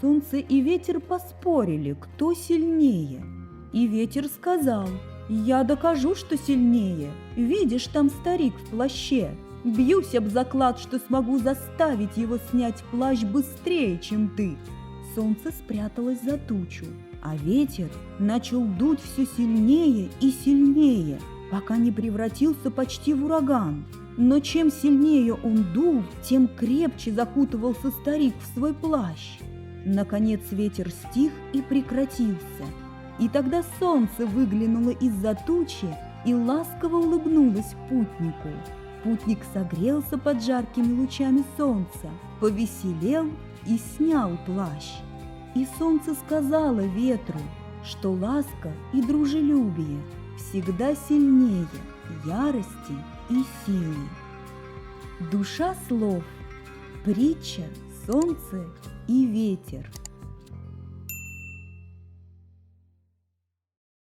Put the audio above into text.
Солнце и ветер поспорили, кто сильнее. И ветер сказал: «Я докажу, что сильнее. Видишь, там старик в плаще. Бьюсь об заклад, что смогу заставить его снять плащ быстрее, чем ты». Солнце спряталось за тучу, а ветер начал дуть все сильнее и сильнее, пока не превратился почти в ураган. Но чем сильнее он дул, тем крепче закутывался старик в свой плащ. Наконец ветер стих и прекратился. И тогда солнце выглянуло из-за тучи и ласково улыбнулось путнику. Путник согрелся под жаркими лучами солнца, повеселел и снял плащ. И солнце сказало ветру, что ласка и дружелюбие всегда сильнее ярости и силы. Душа слов. Притча «Солнце и ветер».